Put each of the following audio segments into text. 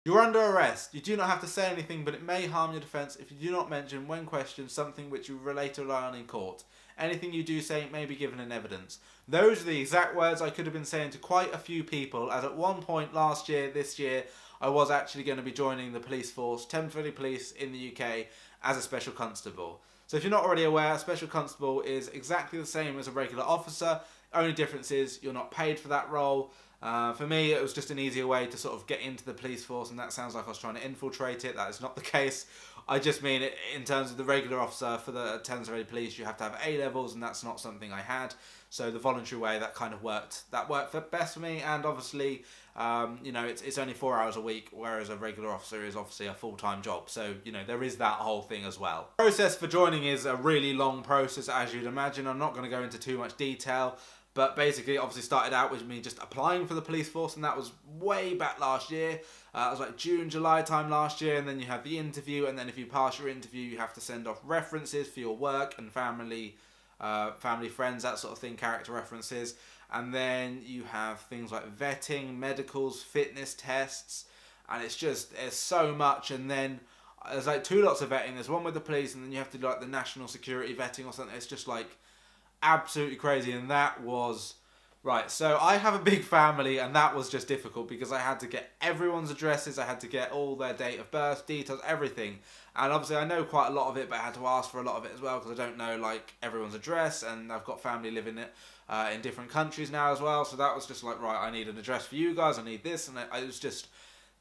You're under arrest. You do not have to say anything, but it may harm your defence if you do not mention, when questioned, something which you relate or rely on in court. Anything you do say may be given in evidence. Those are the exact words I could have been saying to quite a few people, as at one point this year, I was actually going to be joining the police force, Thames Valley Police in the UK, as a special constable. So if you're not already aware, a special constable is exactly the same as a regular officer. Only difference is you're not paid for that role. For me, it was just an easier way to sort of get into the police force, and that sounds like I was trying to infiltrate it. That is not the case. I just mean it in terms of the regular officer for the Thames Valley Police, you have to have A levels, and that's not something I had. So the voluntary way, that kind of worked. That worked best for me, and obviously, it's only 4 hours a week, whereas a regular officer is obviously a full-time job. So, there is that whole thing as well. The process for joining is a really long process, as you'd imagine. I'm not going to go into too much detail. But basically, obviously started out with me just applying for the police force, and that was way back last year. It was like June, July time last year, and then you have the interview, and then if you pass your interview, you have to send off references for your work and family, friends, that sort of thing, character references. And then you have things like vetting, medicals, fitness tests, and it's so much. And then there's like 2 lots of vetting. There's one with the police, and then you have to do like the national security vetting or something. It's just like absolutely crazy. And that was right. So I have a big family, and that was just difficult because I had to get everyone's addresses, I had to get all their date of birth details, everything. And obviously I know quite a lot of it, but I had to ask for a lot of it as well because I don't know like everyone's address, and I've got family living in different countries now as well. So that was just like, right, I need an address for you guys, I need this, and it was just,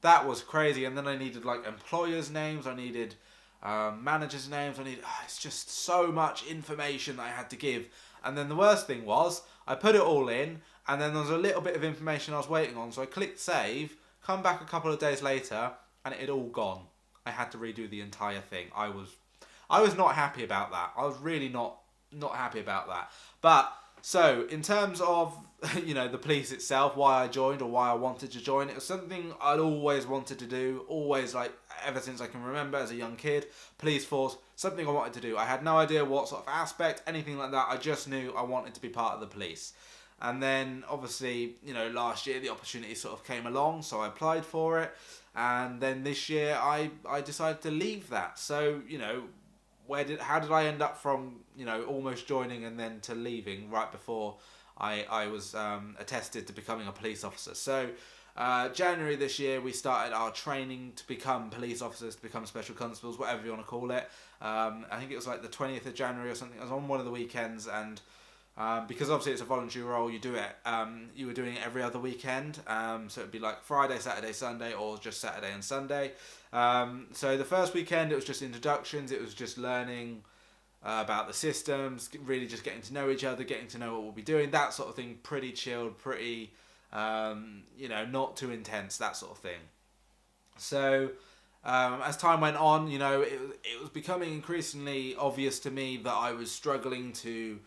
that was crazy. And then I needed like employers' names, I needed managers' names, it's just so much information that I had to give. And then the worst thing was, I put it all in, and then there was a little bit of information I was waiting on, so I clicked save, come back a couple of days later, and it had all gone. I had to redo the entire thing. I was not happy about that. I was really not happy about that. But, so, in terms of, the police itself, why I joined or why I wanted to join, it was something I'd always wanted to do, always, like, ever since I can remember as a young kid. Police force, something I wanted to do. I had no idea what sort of aspect, anything like that. I just knew I wanted to be part of the police. And then, obviously, last year the opportunity sort of came along, so I applied for it. And then this year I decided to leave that. So, how did I end up from, almost joining and then to leaving right before I was attested to becoming a police officer? So, January this year, we started our training to become police officers, to become special constables, whatever you want to call it. I think it was like the 20th of January or something. I was on one of the weekends, and because obviously it's a voluntary role, you do it. You were doing it every other weekend, so it'd be like Friday, Saturday, Sunday, or just Saturday and Sunday. So the first weekend, it was just introductions. It was just learning about the systems, really just getting to know each other, getting to know what we'll be doing, that sort of thing. Pretty chilled, pretty, not too intense, that sort of thing. So as time went on, it was becoming increasingly obvious to me that I was struggling to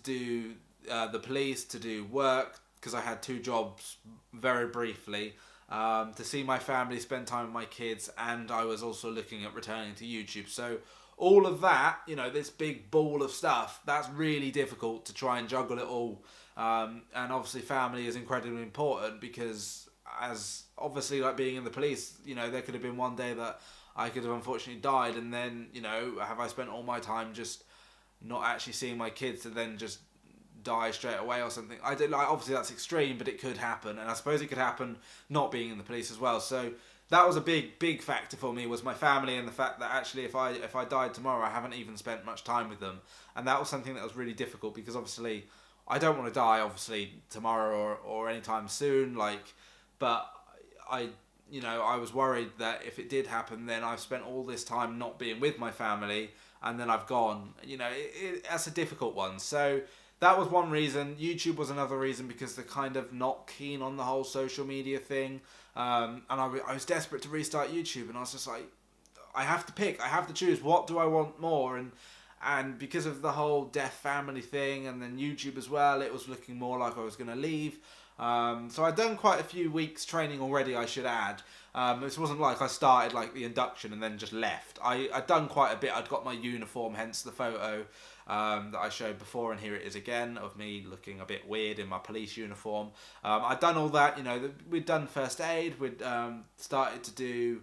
do the police, to do work, because I had 2 jobs very briefly, to see my family, spend time with my kids, and I was also looking at returning to YouTube. So all of that, this big ball of stuff, that's really difficult to try and juggle it all. And obviously family is incredibly important because, as obviously like being in the police, there could have been one day that I could have unfortunately died, and then, have I spent all my time just not actually seeing my kids to then just die straight away or something? I did, like, obviously that's extreme, but it could happen, and I suppose it could happen not being in the police as well. So that was a big factor for me, was my family, and the fact that actually if I died tomorrow, I haven't even spent much time with them. And that was something that was really difficult, because obviously I don't want to die obviously tomorrow or anytime soon, but I was worried that if it did happen, then I've spent all this time not being with my family, and then I've gone. That's a difficult one. So that was one reason. YouTube was another reason, because they're kind of not keen on the whole social media thing. And I was desperate to restart YouTube, and I was just like, I have to pick, I have to choose, what do I want more? And because of the whole deaf family thing, and then YouTube as well, it was looking more like I was going to leave. So I'd done quite a few weeks training already, I should add. It wasn't like I started like the induction and then just left. I'd done quite a bit. I'd got my uniform, hence the photo. that I showed before, and here it is again of me looking a bit weird in my police uniform. I'd done all that, we'd done first aid, we'd started to do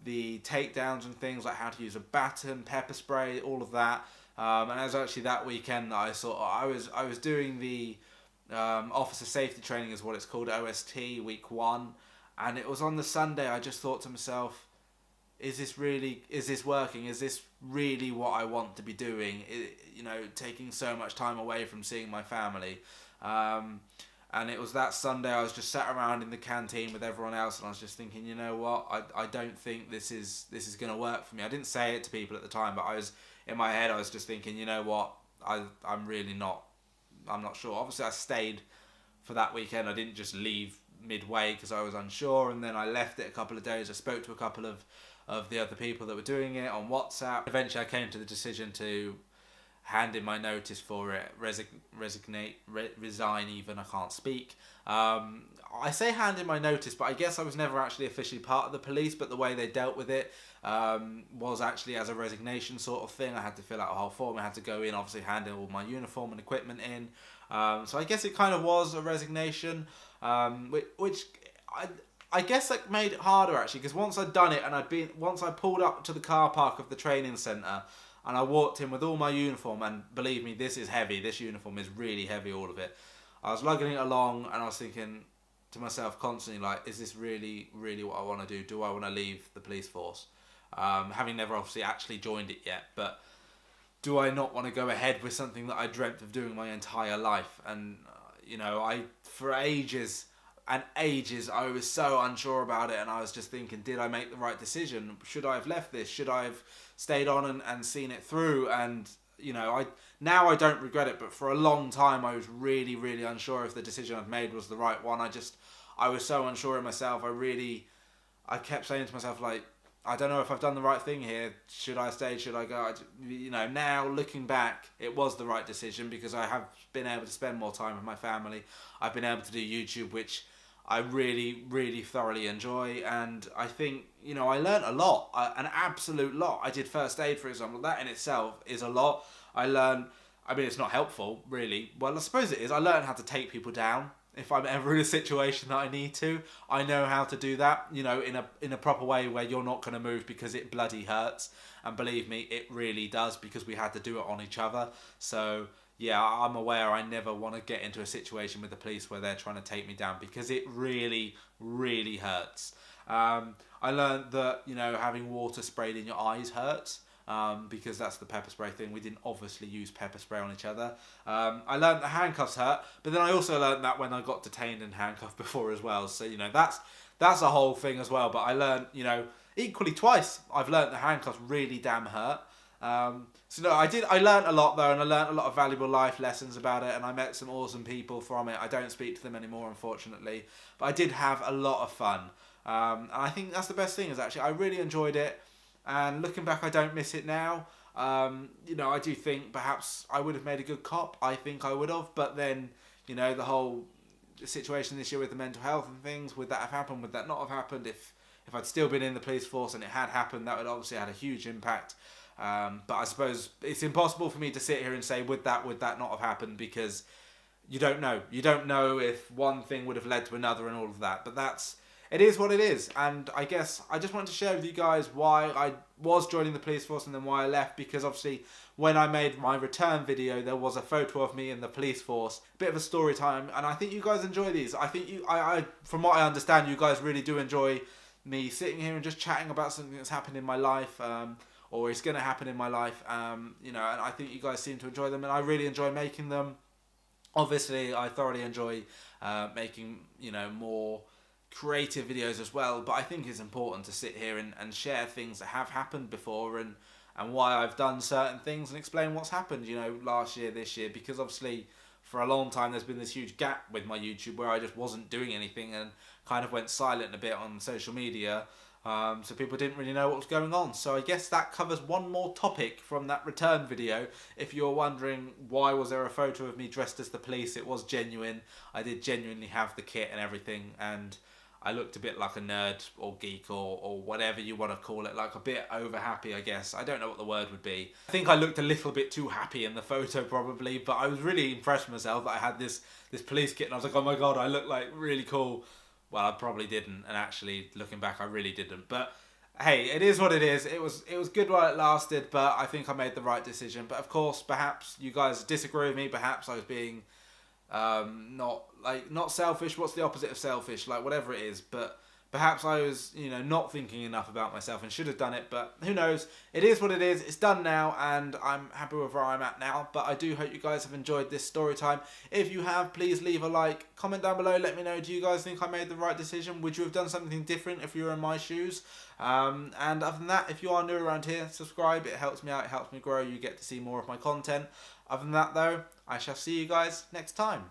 the takedowns and things, like how to use a baton, pepper spray, all of that. And it was actually that weekend that I was doing the officer safety training, is what it's called, OST, week 1. And it was on the Sunday. I just thought to myself, is this working? Is this really what I want to be doing? Taking so much time away from seeing my family. And it was that Sunday I was just sat around in the canteen with everyone else, and I was just thinking, you know what, I don't think this is going to work for me. I didn't say it to people at the time, but in my head I was just thinking, you know what, I'm not sure. Obviously I stayed for that weekend. I didn't just leave midway because I was unsure, and then I left it a couple of days. I spoke to a couple of the other people that were doing it on WhatsApp. Eventually I came to the decision to hand in my notice for it, resign even, I can't speak. I say hand in my notice, but I guess I was never actually officially part of the police, but the way they dealt with it was actually as a resignation sort of thing. I had to fill out a whole form, I had to go in, obviously hand in all my uniform and equipment in. So I guess it kind of was a resignation, which I guess that made it harder actually, because once I'd done it and once I pulled up to the car park of the training centre, and I walked in with all my uniform, and believe me, this is heavy. This uniform is really heavy, all of it. I was lugging it along, and I was thinking to myself constantly, like, is this really, really what I want to do? Do I want to leave the police force? Having never obviously actually joined it yet, but do I not want to go ahead with something that I dreamt of doing my entire life? And, for ages and ages, I was so unsure about it, and I was just thinking, did I make the right decision? Should I have left this? Should I have stayed on and seen it through? And now I don't regret it, but for a long time I was really, really unsure if the decision I'd made was the right one. I was so unsure of myself. I kept saying to myself, like, I don't know if I've done the right thing here. Should I stay? Should I go? Now looking back, it was the right decision because I have been able to spend more time with my family. I've been able to do YouTube, which I really, really thoroughly enjoy, and I think, I learned a lot, an absolute lot. I did first aid, for example. That in itself is a lot. It's not helpful, really. Well, I suppose it is. I learned how to take people down. If I'm ever in a situation that I need to, I know how to do that, in a proper way where you're not going to move because it bloody hurts. And believe me, it really does, because we had to do it on each other. So yeah, I'm aware I never want to get into a situation with the police where they're trying to take me down, because it really, really hurts. I learned that, having water sprayed in your eyes hurts, because that's the pepper spray thing. We didn't obviously use pepper spray on each other. I learned that handcuffs hurt, but then I also learned that when I got detained and handcuffed before as well. So, that's a whole thing as well. But I learned, equally twice, I've learned that handcuffs really damn hurt. I learned a lot though, and I learned a lot of valuable life lessons about it, and I met some awesome people from it. I don't speak to them anymore, unfortunately, but I did have a lot of fun. And I think that's the best thing, is actually I really enjoyed it, and looking back I don't miss it now. I do think perhaps I would have made a good cop. I think I would have, but then, the whole situation this year with the mental health and things, would that have happened? Would that not have happened? If I'd still been in the police force and it had happened, that would obviously had a huge impact. But I suppose it's impossible for me to sit here and say would that not have happened, because you don't know. You don't know if one thing would have led to another and all of that. But it is what it is. And I guess I just wanted to share with you guys why I was joining the police force and then why I left, because obviously when I made my return video, there was a photo of me in the police force, a bit of a story time, and I think you guys enjoy these. I think I from what I understand, you guys really do enjoy me sitting here and just chatting about something that's happened in my life, or is going to happen in my life, and I think you guys seem to enjoy them, and I really enjoy making them. Obviously, I thoroughly enjoy making, more creative videos as well, but I think it's important to sit here and share things that have happened before, and why I've done certain things, and explain what's happened, last year, this year, because obviously for a long time there's been this huge gap with my YouTube where I just wasn't doing anything and kind of went silent a bit on social media. So people didn't really know what was going on. So I guess that covers one more topic from that return video. If you're wondering why was there a photo of me dressed as the police, it was genuine. I did genuinely have the kit and everything, and I looked a bit like a nerd or geek or whatever you want to call it, like a bit over happy, I guess. I don't know what the word would be. I think I looked a little bit too happy in the photo probably, but I was really impressed with myself that I had this police kit and I was like, oh my god, I look like really cool. Well, I probably didn't, and actually looking back I really didn't. But hey, it is what it is. It was good while it lasted, but I think I made the right decision. But of course, perhaps you guys disagree with me, perhaps I was being not selfish. What's the opposite of selfish? Like whatever it is, but perhaps I was, not thinking enough about myself and should have done it, but who knows? It is what it is. It's done now, and I'm happy with where I'm at now. But I do hope you guys have enjoyed this story time. If you have, please leave a like, comment down below, let me know, do you guys think I made the right decision? Would you have done something different if you were in my shoes? And other than that, if you are new around here, subscribe. It helps me out, it helps me grow. You get to see more of my content. Other than that though, I shall see you guys next time.